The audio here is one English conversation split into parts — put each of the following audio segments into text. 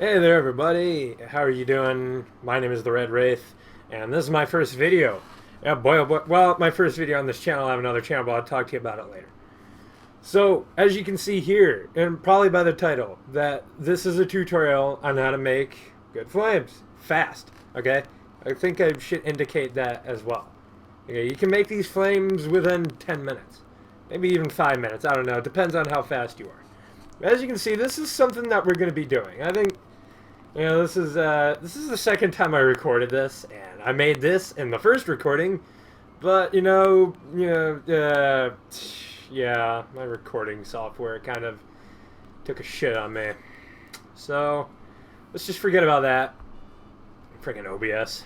Hey there everybody, how are you doing? My name is the Red Wraith, and this is my first video. Yeah, boy oh boy, well, my first video on this channel. I have another channel, but I'll talk to you about it later. So, as you can see here, and probably by the title, that this is a tutorial on how to make good flames, fast, okay? I think I should indicate that as well. Okay, you can make these flames within 10 minutes, maybe even 5 minutes, I don't know, it depends on how fast you are. As you can see, this is something that we're going to be doing. I think this is the second time I recorded this, and I made this in the first recording, but yeah, my recording software kind of took a shit on me. So let's just forget about that. Freaking OBS.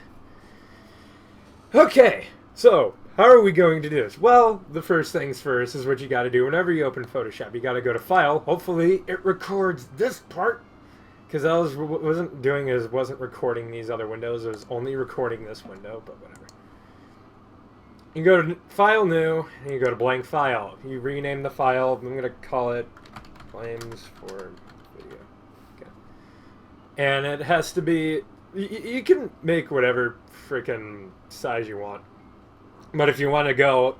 Okay, so how are we going to do this? Well, the first things first is what you got to do whenever you open Photoshop. You got to go to File. Hopefully, it records this part. Because I wasn't recording these other windows. It was only recording this window, but whatever. You go to File, New, and you go to Blank File. You rename the file. I'm going to call it Flames for Video. Okay. And it has to be... You can make whatever freaking size you want. But if you want to go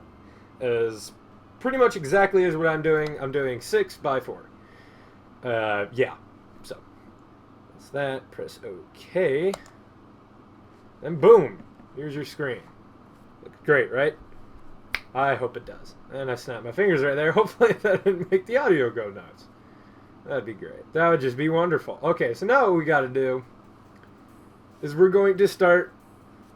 as pretty much exactly as what I'm doing 6 by 4. Yeah. So... that, press OK, and boom, here's your screen. Looks great, right? I hope it does. And I snapped my fingers right there. Hopefully that didn't make the audio go nuts. That'd be great. That would just be wonderful. Okay, so now what we got to do is we're going to start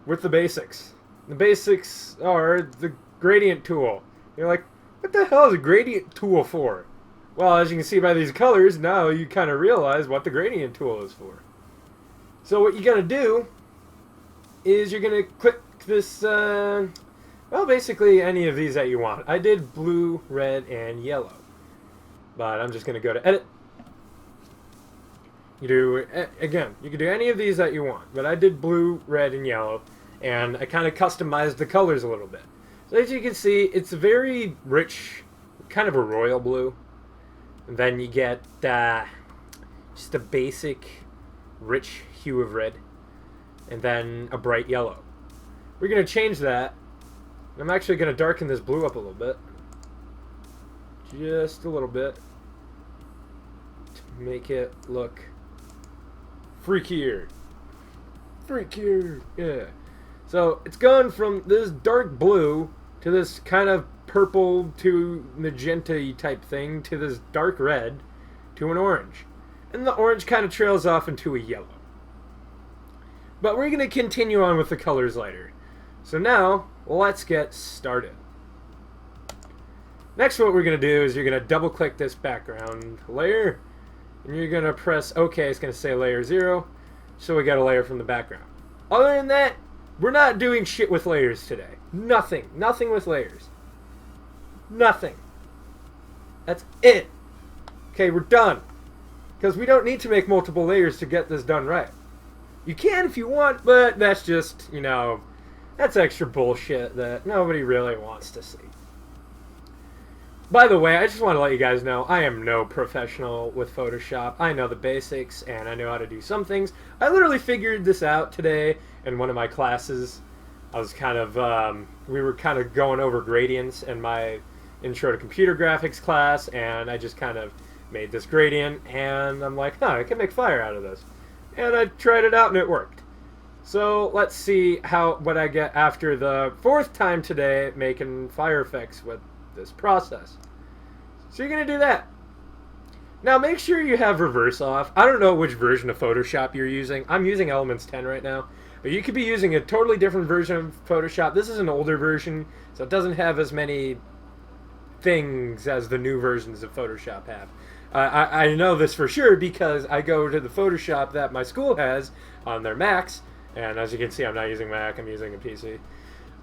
with the basics. The basics are the gradient tool. You're like, what the hell is a gradient tool for? Well, as you can see by these colors, now you kind of realize what the gradient tool is for. So what you're going to do is you're going to click this, well, basically any of these that you want. I did blue, red, and yellow. But I'm just going to go to Edit. Again, you can do any of these that you want. But I did blue, red, and yellow. And I kind of customized the colors a little bit. So as you can see, it's a very rich, kind of a royal blue. And then you get just a basic rich hue of red. And then a bright yellow. We're going to change that. I'm actually going to darken this blue up a little bit. Just a little bit. To make it look freakier. Freakier. Yeah. So it's gone from this dark blue to this kind of purple to magenta type thing to this dark red to an orange. And the orange kind of trails off into a yellow. But we're going to continue on with the colors later. So now, let's get started. Next what we're going to do is you're going to double click this background layer. And you're going to press OK. It's going to say layer 0. So we got a layer from the background. Other than that, we're not doing shit with layers today. Nothing. Nothing with layers. Nothing. That's it. Okay, we're done. Because we don't need to make multiple layers to get this done right. You can if you want, but that's just, that's extra bullshit that nobody really wants to see. By the way, I just want to let you guys know, I am no professional with Photoshop. I know the basics, and I know how to do some things. I literally figured this out today in one of my classes. I was kind of, we were kind of going over gradients in my intro to computer graphics class, and I just kind of made this gradient, and I'm like, I can make fire out of this. And I tried it out, and it worked. So let's see what I get after the 4th time today making fire effects with this process. So you're going to do that. Now make sure you have reverse off. I don't know which version of Photoshop you're using. I'm using Elements 10 right now. But you could be using a totally different version of Photoshop. This is an older version, so it doesn't have as many things as the new versions of Photoshop have. I know this for sure because I go to the Photoshop that my school has on their Macs, and as you can see, I'm not using Mac, I'm using a PC.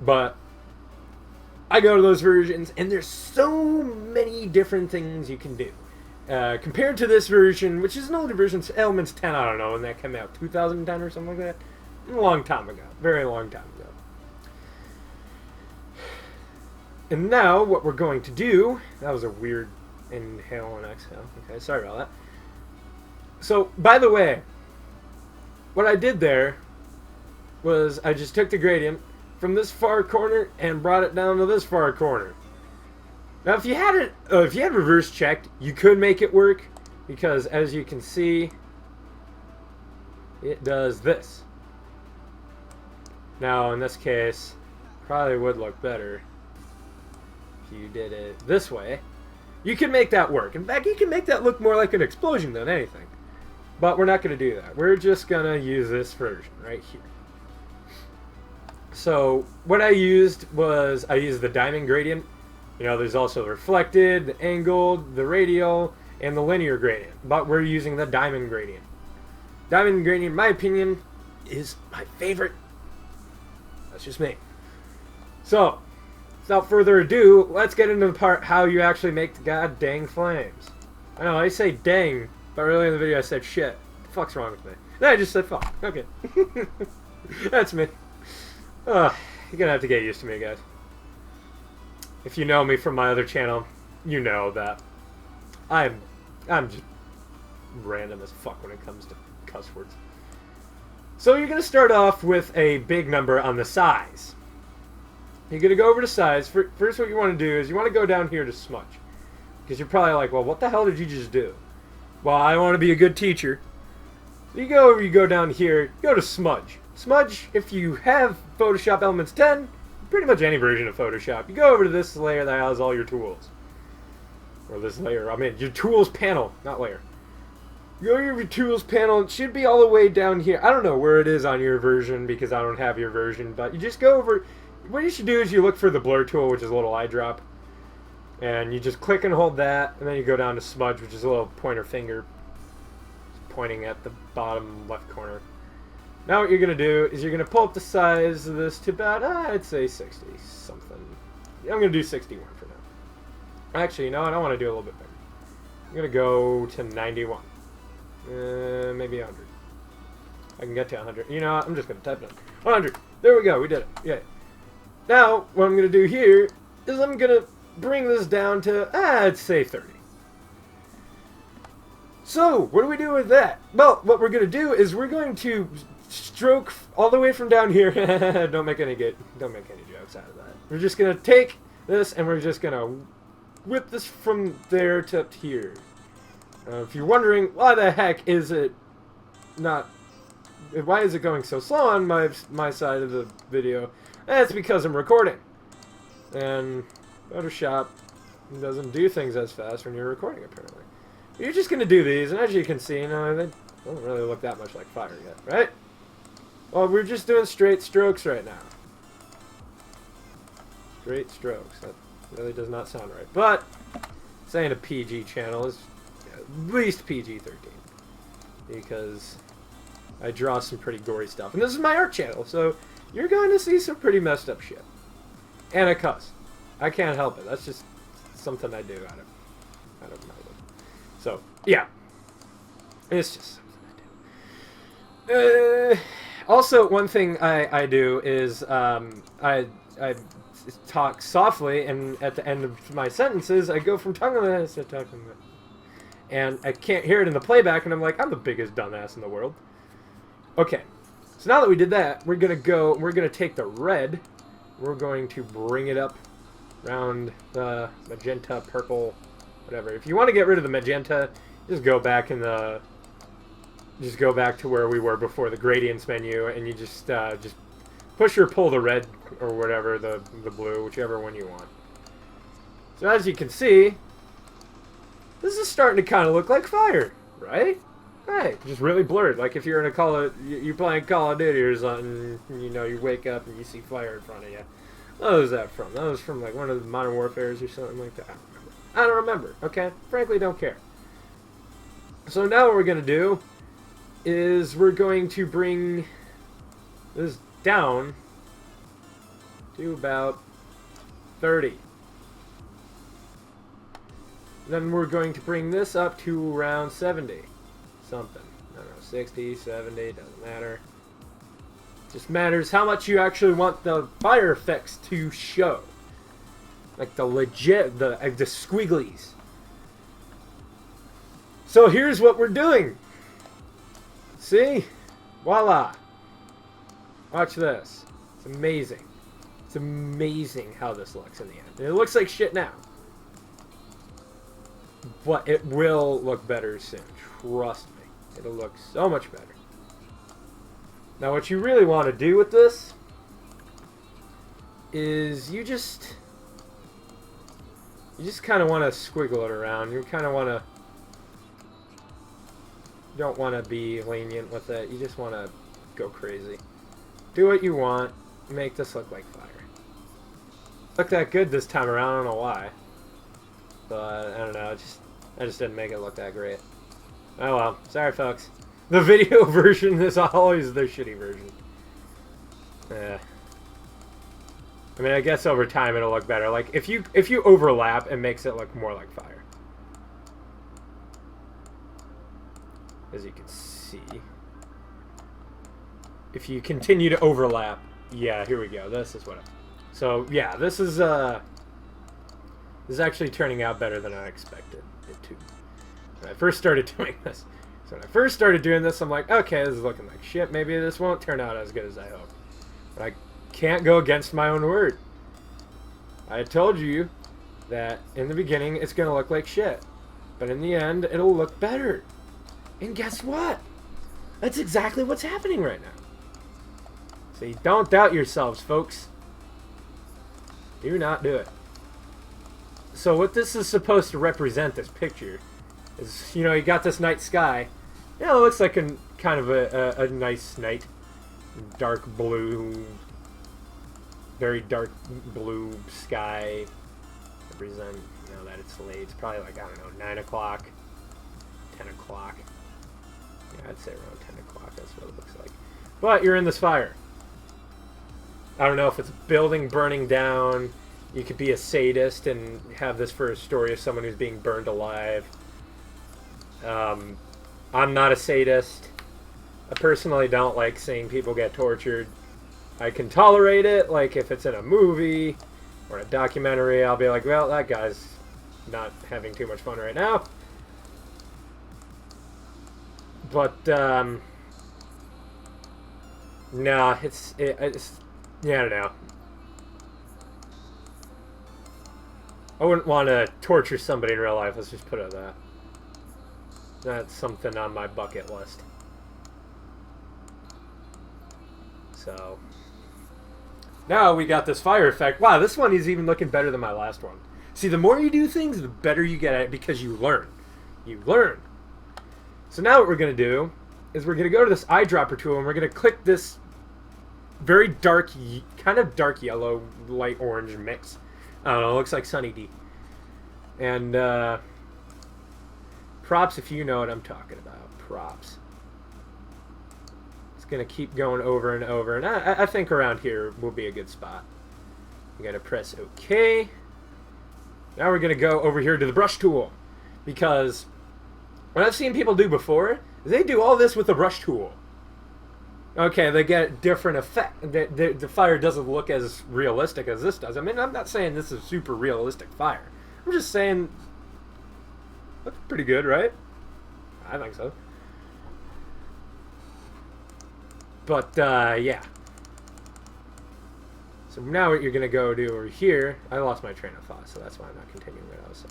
But I go to those versions, and there's so many different things you can do. Compared to this version, which is an older version, Elements 10, I don't know when that came out, 2010 or something like that? A long time ago. Very long time ago. And now, what we're going to do... That was a weird inhale and exhale. Okay, sorry about that. So, by the way, what I did there was I just took the gradient from this far corner and brought it down to this far corner. Now, if you had it, if you had reverse checked, you could make it work, because as you can see, it does this. Now, in this case, probably would look better if you did it this way. You can make that work. In fact, you can make that look more like an explosion than anything. But we're not going to do that. We're just going to use this version right here. So what I used was, I used the diamond gradient. You know, there's also the reflected, the angled, the radial, and the linear gradient. But we're using the diamond gradient. Diamond gradient, in my opinion, is my favorite. That's just me. So, without further ado, let's get into the part how you actually make the god dang flames. I know, I say dang, but earlier in the video I said shit. What the fuck's wrong with me? No, I just said fuck. Okay. That's me. You're gonna have to get used to me, guys. If you know me from my other channel, you know that I'm just random as fuck when it comes to cuss words. So you're gonna start off with a big number on the size. You're going to go over to size. First, what you want to do is you want to go down here to smudge. Because you're probably like, well, what the hell did you just do? Well, I want to be a good teacher. So you go over, you go down here, go to smudge. Smudge, if you have Photoshop Elements 10, pretty much any version of Photoshop, you go over to this layer that has all your tools. Or this layer, I mean, your tools panel, not layer. You go to your tools panel, it should be all the way down here. I don't know where it is on your version because I don't have your version, but you just go over. What you should do is you look for the blur tool, which is a little eye drop, and you just click and hold that, and then you go down to smudge, which is a little pointer finger pointing at the bottom left corner. Now what you're going to do is you're going to pull up the size of this to about, I'd say 60 something. I'm going to do 61 for now. Actually, you know, I don't want to do a little bit bigger. I'm going to go to 91. Maybe 100. I can get to 100. You know what? I'm just going to type it in. 100. There we go. We did it. Yeah. Now, what I'm going to do here is I'm going to bring this down to, I'd say 30. So, what do we do with that? Well, what we're going to do is we're going to stroke all the way from down here. Don't make any jokes out of that. We're just going to take this and we're just going to whip this from there to up here. If you're wondering, why the heck is it not, why is it going so slow on my side of the video? That's because I'm recording. And Photoshop doesn't do things as fast when you're recording, apparently. But you're just going to do these, and as you can see, you know, they don't really look that much like fire yet, right? Well, we're just doing straight strokes right now. Straight strokes. That really does not sound right. But, saying a PG channel is at least PG-13. Because I draw some pretty gory stuff. And this is my art channel, so you're going to see some pretty messed up shit. And I cuss. I can't help it. That's just something I do out of my life. So, yeah. It's just something I do. Also, one thing I do is I talk softly, and at the end of my sentences, I go from tongue to talking. And I can't hear it in the playback, and I'm like, I'm the biggest dumbass in the world. Okay. So now that we did that, we're going to take the red, we're going to bring it up around the magenta, purple, whatever. If you want to get rid of the magenta, just go back to where we were before the gradients menu, and you just push or pull the red or whatever, the blue, whichever one you want. So as you can see, this is starting to kind of look like fire, right? Right, just really blurred. Like if you're in you're playing Call of Duty or something, you know, you wake up and you see fire in front of you. What was that from? That was from like one of the Modern Warfares or something like that. I don't remember. Okay, frankly, don't care. So now what we're gonna do is we're going to bring this down to about 30. Then we're going to bring this up to around 70. Something. I don't know, 60, 70, doesn't matter. Just matters how much you actually want the fire effects to show. Like the legit, the squigglies. So here's what we're doing. See? Voila! Watch this. It's amazing. It's amazing how this looks in the end. And it looks like shit now. But it will look better soon. Trust me. It'll look so much better. Now what you really want to do with this is you just kind of want to squiggle it around. You kind of want to, don't want to be lenient with it. You just want to go crazy. Do what you want. Make this look like fire. Look that good this time around. I don't know why, but I don't know. I just didn't make it look that great. Oh well. Sorry, folks. The video version is always the shitty version. Yeah. I mean, I guess over time it'll look better. Like if you overlap, it makes it look more like fire. As you can see. If you continue to overlap, yeah, here we go. This is what so yeah, this is actually turning out better than I expected it to. When I first started doing this. So when I first started doing this, I'm like, okay, this is looking like shit. Maybe this won't turn out as good as I hope. But I can't go against my own word. I told you that in the beginning it's going to look like shit. But in the end, it'll look better. And guess what? That's exactly what's happening right now. See, don't doubt yourselves, folks. Do not do it. So what this is supposed to represent, this picture, is, you know, you got this night sky. You know, it looks like a kind of a nice night. Dark blue, very dark blue sky. Represent, you know, that it's late. It's probably like, I don't know, 9 o'clock, 10 o'clock. Yeah, I'd say around 10 o'clock. That's what it looks like. But you're in this fire. I don't know if it's a building burning down. You could be a sadist and have this for a story of someone who's being burned alive. I'm not a sadist. I personally don't like seeing people get tortured. I can tolerate it, like if it's in a movie or a documentary, I'll be like, well, that guy's not having too much fun right now. But, nah, it's yeah, I don't know. I wouldn't want to torture somebody in real life, let's just put it at that. That's something on my bucket list. So, now we got this fire effect. Wow, this one is even looking better than my last one. See, the more you do things, the better you get at it because you learn. You learn. So now what we're going to do is we're going to go to this eyedropper tool and we're going to click this very dark, kind of dark yellow, light orange mix. I don't know, it looks like Sunny D. And, props if you know what I'm talking about. Props. It's going to keep going over and over. And I think around here will be a good spot. I'm going to press OK. Now we're going to go over here to the brush tool. Because what I've seen people do before is they do all this with the brush tool. Okay, they get different effect. The fire doesn't look as realistic as this does. I mean, I'm not saying this is super realistic fire. I'm just saying, looks pretty good, right? I think so. But, yeah. So now what you're going to go do over here, I lost my train of thought, so that's why I'm not continuing what I was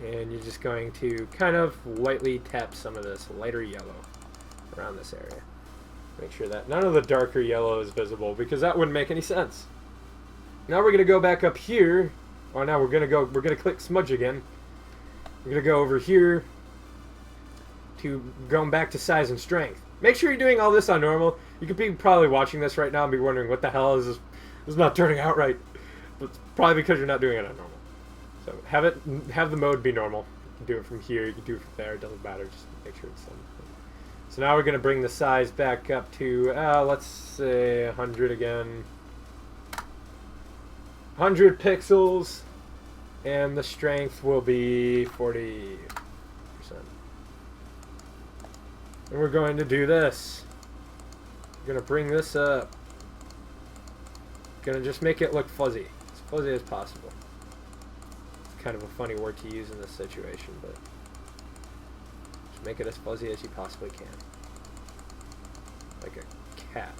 saying. And you're just going to kind of lightly tap some of this lighter yellow around this area. Make sure that none of the darker yellow is visible, because that wouldn't make any sense. Now we're going to go back up here. Oh, now we're going to click smudge again. We're going to go over here to going back to size and strength. Make sure you're doing all this on normal. You could be probably watching this right now and be wondering what the hell is this? This is not turning out right. But it's probably because you're not doing it on normal. So have the mode be normal. You can do it from here, you can do it from there, it doesn't matter, just make sure it's done. So now we're going to bring the size back up to, let's say 100 again. 100 pixels, and the strength will be 40%. And we're going to do this. We're going to bring this up. Going to just make it look fuzzy. As fuzzy as possible. It's kind of a funny word to use in this situation, but just make it as fuzzy as you possibly can. like a cat.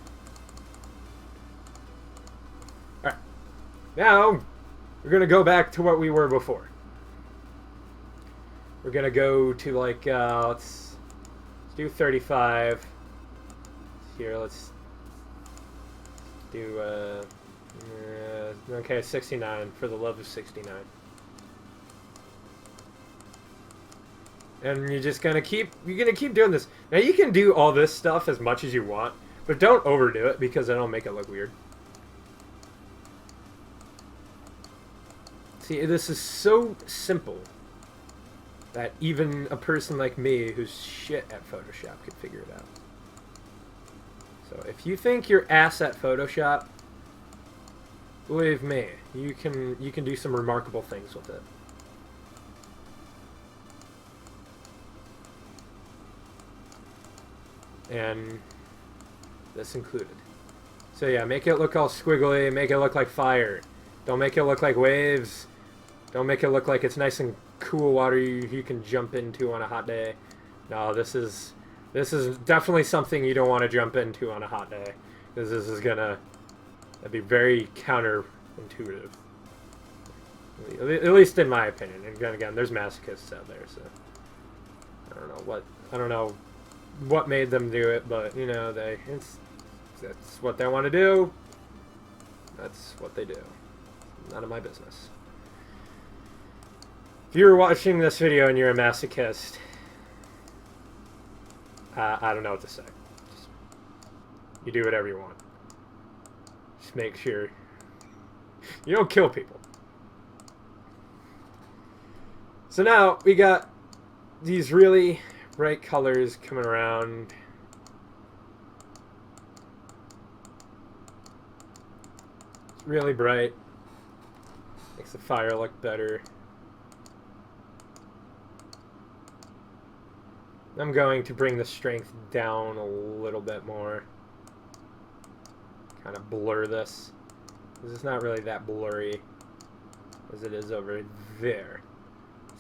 Alright. Now, we're going to go back to what we were before. We're going to go to like, let's do 35. Here, let's do, okay, 69, for the love of 69. And you're just gonna keep doing this. Now you can do all this stuff as much as you want, but don't overdo it because it'll make it look weird. See, this is so simple that even a person like me who's shit at Photoshop could figure it out. So if you think you're ass at Photoshop, believe me, you can do some remarkable things with it. And this included. So yeah, make it look all squiggly, make it look like fire. Don't make it look like waves. Don't make it look like it's nice and cool water you can jump into on a hot day. No, this is definitely something you don't want to jump into on a hot day, because this is gonna be very counterintuitive. At least in my opinion. And again, there's masochists out there, so I don't know what made them do it, but you know, that's what they want to do. That's what they do. None of my business. If you're watching this video and you're a masochist, I don't know what to say. You do whatever you want. Just make sure you don't kill people. So now we got these really bright colors coming around. It's really bright. Makes the fire look better. I'm going to bring the strength down a little bit more. Kind of blur this. This is not really that blurry as it is over there.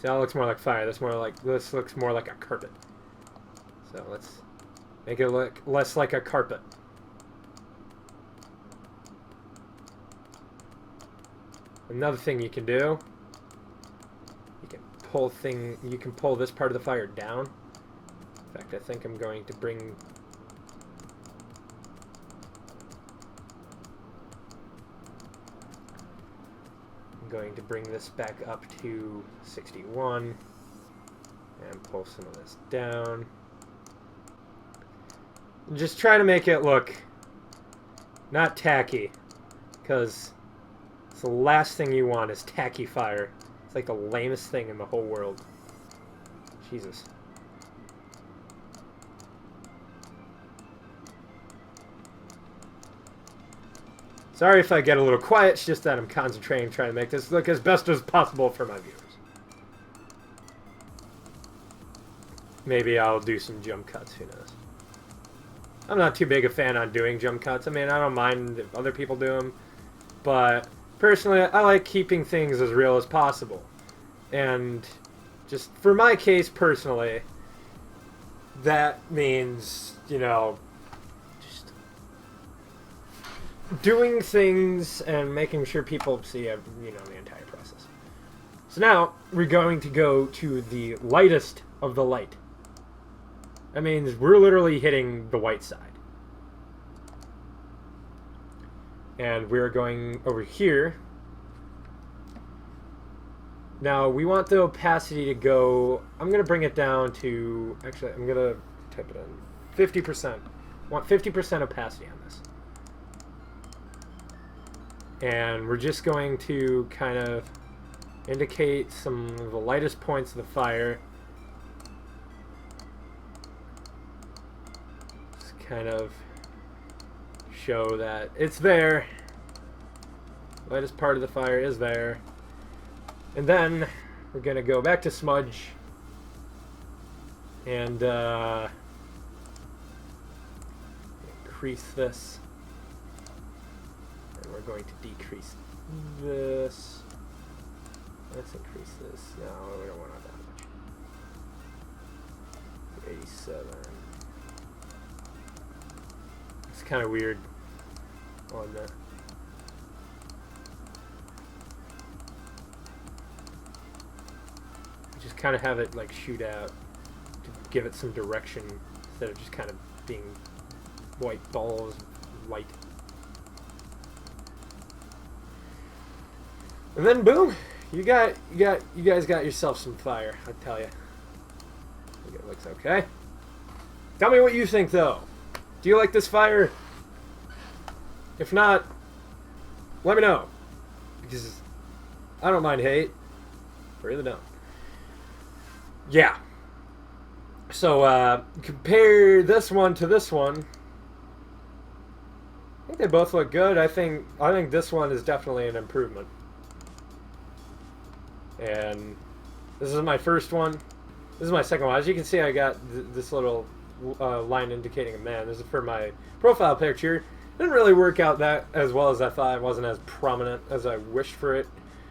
See, that looks more like fire. This looks more like a carpet. So let's make it look less like a carpet. Another thing you can do, you can pull this part of the fire down. In fact, I think I'm going to bring this back up to 61 and pull some of this down. Just try to make it look not tacky, because it's the last thing you want is tacky fire. It's like the lamest thing in the whole world. Jesus. Sorry if I get a little quiet, it's just that I'm concentrating, trying to make this look as best as possible for my viewers. Maybe I'll do some jump cuts, who knows. I'm not too big a fan on doing jump cuts. I mean, I don't mind if other people do them, but personally, I like keeping things as real as possible. And just for my case personally, that means, you know, doing things and making sure people see, you know, the entire process. So now we're going to go to the lightest of the light. That means we're literally hitting the white side. And we're going over here. Now we want the opacity to go, I'm going to bring it down to, actually I'm going to type it in, 50%. I want 50% opacity on this. And we're just going to kind of indicate some of the lightest points of the fire. Just kind of show that it's there. Lightest part of the fire is there. And then we're going to go back to smudge and increase this. And we're going to decrease this. Let's increase this. No, we don't want that much. 87. kind of weird on that. Just kind of have it like shoot out to give it some direction instead of just kind of being white balls of light. And then boom, you guys got yourself some fire, I tell you. I think it looks okay. Tell me what you think though. Do you like this fire? If not, let me know. Because I don't mind hate. I really don't. Yeah. So compare this one to this one. I think they both look good. I think this one is definitely an improvement. And this is my first one. This is my second one. As you can see, I got this little line indicating a man. This is for my profile picture. Didn't really work out that as well as I thought. It wasn't as prominent as I wished for it.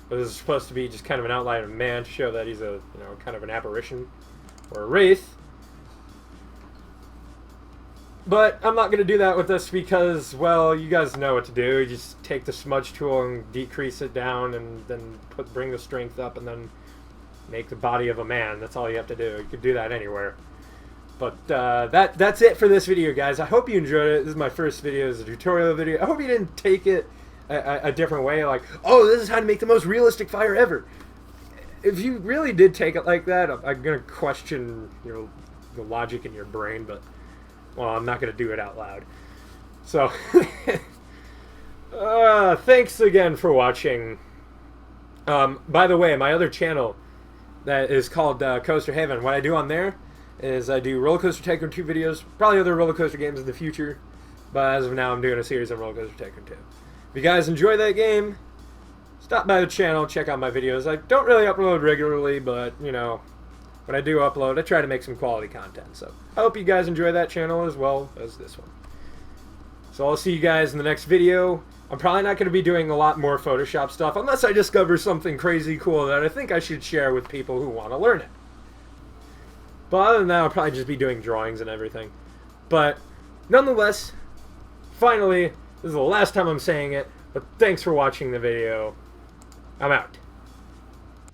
But this is supposed to be just kind of an outline of a man to show that he's a, you know, kind of an apparition or a wraith. But I'm not going to do that with this because, well, you guys know what to do. You just take the smudge tool and decrease it down and then bring the strength up and then make the body of a man. That's all you have to do. You could do that anywhere. But that's it for this video, guys. I hope you enjoyed it. This is my first video as a tutorial video. I hope you didn't take it a different way, like, oh, this is how to make the most realistic fire ever. If you really did take it like that, I'm going to question the logic in your brain, but, well, I'm not going to do it out loud. So, thanks again for watching. By the way, my other channel that is called Coaster Haven, what I do on there is I do Roller Coaster Tycoon 2 videos, probably other roller coaster games in the future, but as of now I'm doing a series on Roller Coaster Tycoon 2. If you guys enjoy that game, stop by the channel, check out my videos. I don't really upload regularly, but, you know, when I do upload, I try to make some quality content. So I hope you guys enjoy that channel as well as this one. So I'll see you guys in the next video. I'm probably not going to be doing a lot more Photoshop stuff unless I discover something crazy cool that I think I should share with people who want to learn it. But other than that, I'll probably just be doing drawings and everything. But nonetheless, finally, this is the last time I'm saying it, but thanks for watching the video. I'm out.